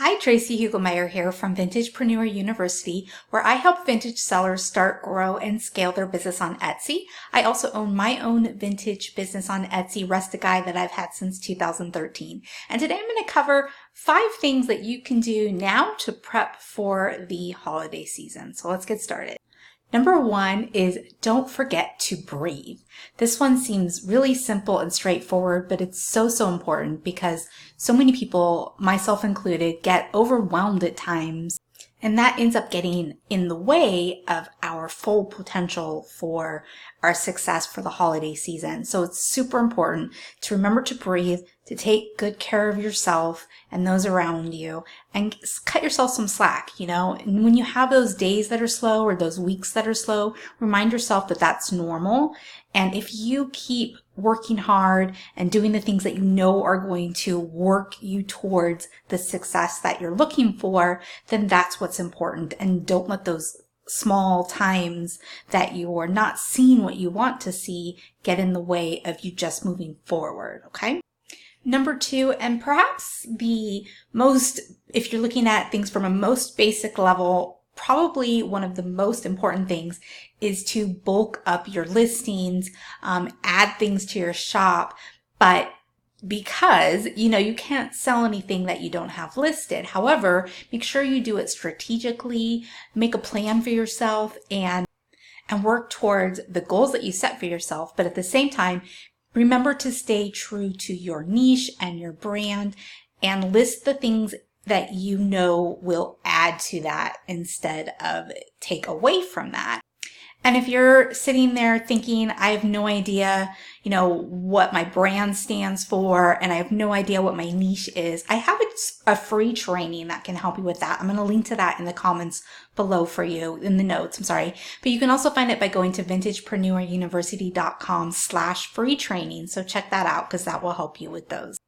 Hi, Tracy Hugelmeyer here from Vintagepreneur University, where I help vintage sellers start, grow, and scale their business on Etsy. I also own my own vintage business on Etsy, Rustici, that I've had since 2013. And today I'm going to cover 5 things that you can do now to prep for the holiday season. So let's get started. Number 1 is don't forget to breathe. This one seems really simple and straightforward, but it's so important because so many people, myself included, get overwhelmed at times, and that ends up getting in the way of our full potential for our success for the holiday season. So it's super important to remember to breathe, to take good care of yourself and those around you, and cut yourself some slack, And when you have those days that are slow or those weeks that are slow, remind yourself that that's normal. And if you keep working hard and doing the things that you know are going to work you towards the success that you're looking for, then that's what's important. And don't let those small times that you are not seeing what you want to see get in the way of you just moving forward, okay? Number 2, and perhaps the most, if you're looking at things from a most basic level, probably one of the most important things is to bulk up your listings, add things to your shop, but because, you can't sell anything that you don't have listed. However, make sure you do it strategically, make a plan for yourself, and work towards the goals that you set for yourself. But at the same time, remember to stay true to your niche and your brand and list the things that you know will add to that instead of take away from that. And if you're sitting there thinking, I have no idea, what my brand stands for, and I have no idea what my niche is, I have a free training that can help you with that. I'm going to link to that in the comments below for you, in the notes, But you can also find it by going to vintagepreneuruniversity.com/free training. So check that out because that will help you with those.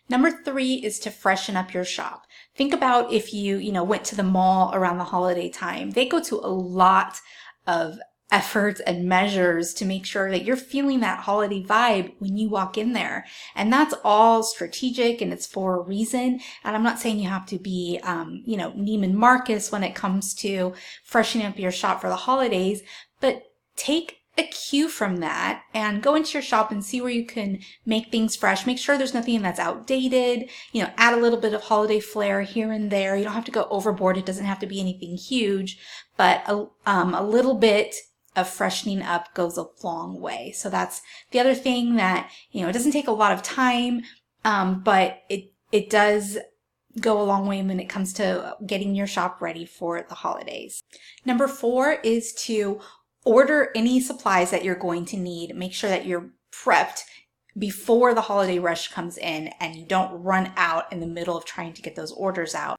Number 3 is to freshen up your shop. Think about if you, went to the mall around the holiday time. They go to a lot of efforts and measures to make sure that you're feeling that holiday vibe when you walk in there. And that's all strategic and it's for a reason. And I'm not saying you have to be, Neiman Marcus when it comes to freshening up your shop for the holidays, but take a cue from that and go into your shop and see where you can make things fresh. Make sure there's nothing that's outdated, add a little bit of holiday flair here and there. You don't have to go overboard. It doesn't have to be anything huge, but a little bit of freshening up goes a long way. So that's the other thing that, it doesn't take a lot of time, but it does go a long way when it comes to getting your shop ready for the holidays. Number 4 is to order any supplies that you're going to need. Make sure that you're prepped before the holiday rush comes in and you don't run out in the middle of trying to get those orders out.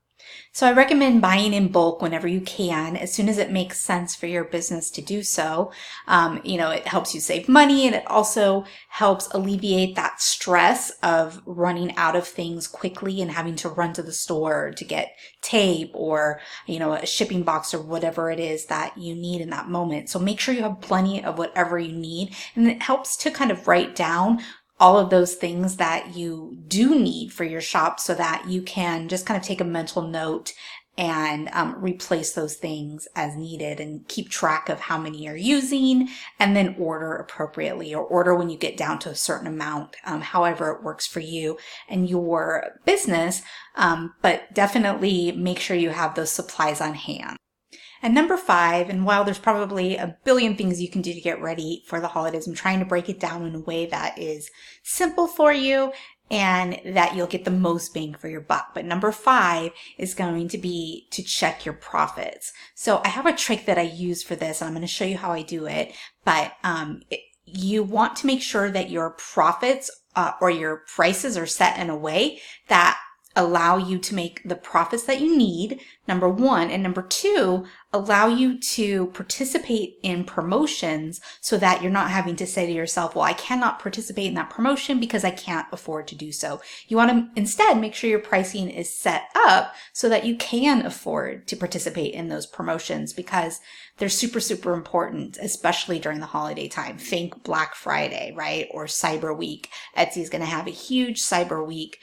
So I recommend buying in bulk whenever you can, as soon as it makes sense for your business to do so. It helps you save money and it also helps alleviate that stress of running out of things quickly and having to run to the store to get tape or, a shipping box or whatever it is that you need in that moment. So make sure you have plenty of whatever you need, and it helps to kind of write down all of those things that you do need for your shop so that you can just kind of take a mental note and replace those things as needed and keep track of how many you're using and then order appropriately or order when you get down to a certain amount, however it works for you and your business. But definitely make sure you have those supplies on hand. And number 5, and while there's probably a billion things you can do to get ready for the holidays, I'm trying to break it down in a way that is simple for you and that you'll get the most bang for your buck. But number 5 is going to be to check your profits. So I have a trick that I use for this, and I'm going to show you how I do it. But you want to make sure that your profits or your prices are set in a way that allow you to make the profits that you need, number 1, and number 2, allow you to participate in promotions so that you're not having to say to yourself, well, I cannot participate in that promotion because I can't afford to do so. You want to instead make sure your pricing is set up so that you can afford to participate in those promotions because they're super, super important, especially during the holiday time. Think Black Friday, right? Or Cyber Week. Etsy is going to have a huge Cyber Week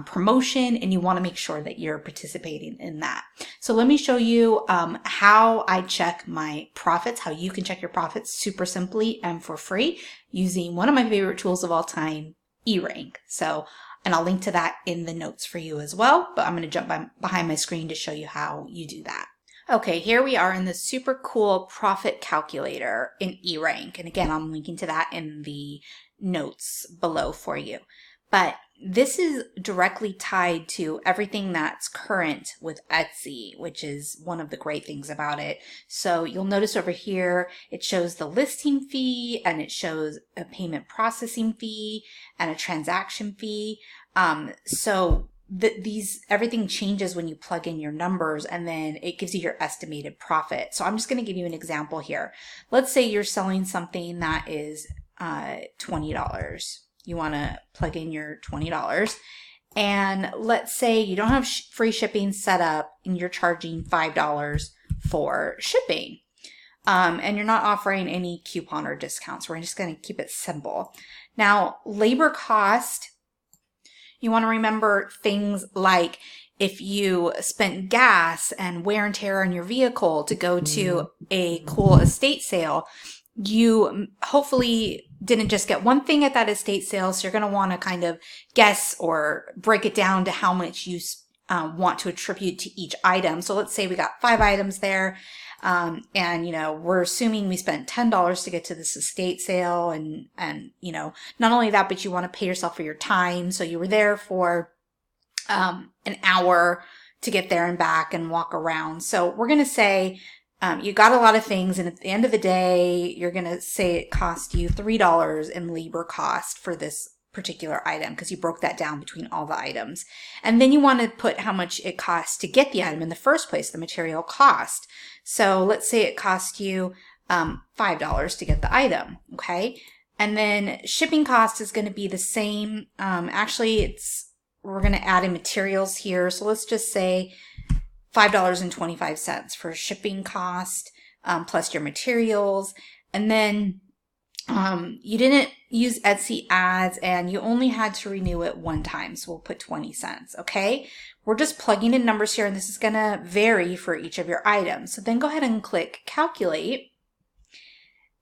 promotion and you want to make sure that you're participating in that. So let me show you how I check my profits, how you can check your profits super simply and for free using one of my favorite tools of all time, eRank. And I'll link to that in the notes for you as well, but I'm going to jump behind my screen to show you how you do that. Okay, here we are in the super cool profit calculator in eRank. And again, I'm linking to that in the notes below for you. But this is directly tied to everything that's current with Etsy, which is one of the great things about it. So you'll notice over here, it shows the listing fee and it shows a payment processing fee and a transaction fee. Everything changes when you plug in your numbers, and then it gives you your estimated profit. So I'm just going to give you an example here. Let's say you're selling something that is $20. You want to plug in your $20, and let's say you don't have free shipping set up and you're charging $5 for shipping. And you're not offering any coupon or discounts. We're just going to keep it simple. Now, labor cost, you want to remember things like if you spent gas and wear and tear on your vehicle to go to a cool estate sale, you hopefully didn't just get one thing at that estate sale. So you're going to want to kind of guess or break it down to how much you want to attribute to each item. So let's say we got 5 items there. And we're assuming we spent $10 to get to this estate sale, and not only that, but you want to pay yourself for your time. So you were there for an hour to get there and back and walk around. So we're going to say you got a lot of things, and at the end of the day, you're going to say it cost you $3 in labor cost for this particular item because you broke that down between all the items. And then you want to put how much it costs to get the item in the first place, the material cost. So let's say it cost you $5 to get the item, okay? And then shipping cost is going to be the same. We're going to add in materials here. So let's just say $5.25 for shipping cost plus your materials. And then you didn't use Etsy ads and you only had to renew it one time. So we'll put 20 cents. Okay. We're just plugging in numbers here, and this is going to vary for each of your items. So then go ahead and click calculate.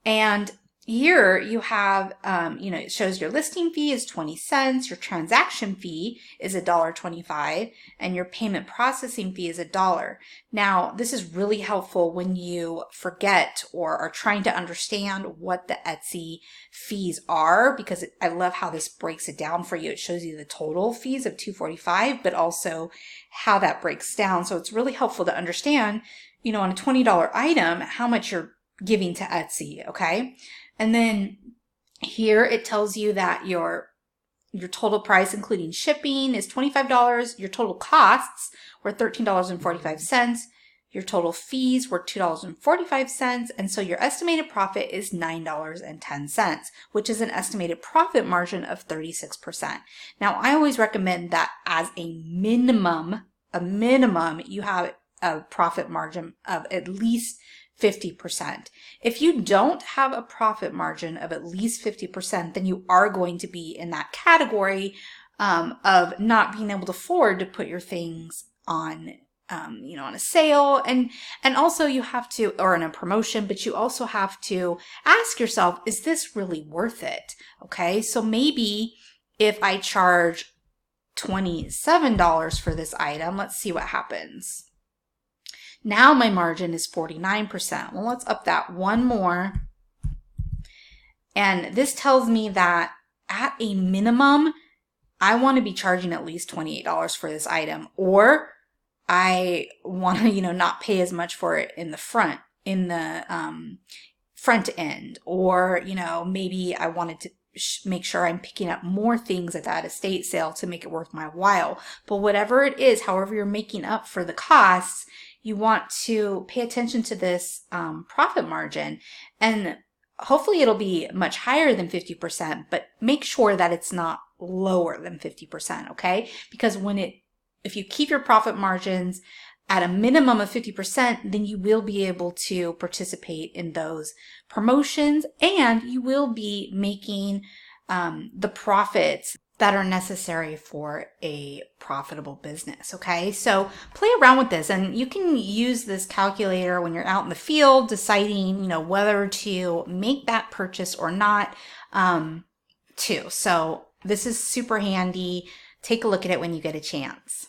And here you have, it shows your listing fee is 20 cents, your transaction fee is $1.25, and your payment processing fee is $1. Now, this is really helpful when you forget or are trying to understand what the Etsy fees are, because I love how this breaks it down for you. It shows you the total fees of $245, but also how that breaks down. So it's really helpful to understand, on a $20 item, how much you're giving to Etsy, okay? And then here it tells you that your total price, including shipping, is $25. Your total costs were $13.45. Your total fees were $2.45. And so your estimated profit is $9.10, which is an estimated profit margin of 36%. Now, I always recommend that as a minimum, you have a profit margin of at least 50%. If you don't have a profit margin of at least 50%, then you are going to be in that category of not being able to afford to put your things on, on a sale, and also you have to, or in a promotion, but you also have to ask yourself, is this really worth it? Okay, so maybe if I charge $27 for this item, let's see what happens. Now my margin is 49%. Well, let's up that one more. And this tells me that at a minimum, I want to be charging at least $28 for this item, or I want to, not pay as much for it in the front end, or, maybe I wanted to make sure I'm picking up more things at that estate sale to make it worth my while. But whatever it is, however you're making up for the costs, you want to pay attention to this profit margin, and hopefully it'll be much higher than 50%, but make sure that it's not lower than 50%, okay? Because if you keep your profit margins at a minimum of 50%, then you will be able to participate in those promotions, and you will be making the profits that are necessary for a profitable business. Okay, so play around with this, and you can use this calculator when you're out in the field deciding, whether to make that purchase or not, too. So this is super handy. Take a look at it when you get a chance.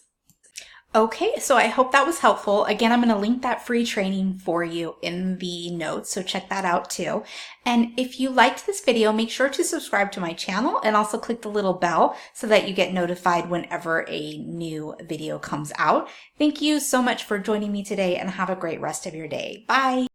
Okay, so I hope that was helpful. Again, I'm going to link that free training for you in the notes, so check that out too. And if you liked this video, make sure to subscribe to my channel and also click the little bell so that you get notified whenever a new video comes out. Thank you so much for joining me today, and have a great rest of your day. Bye!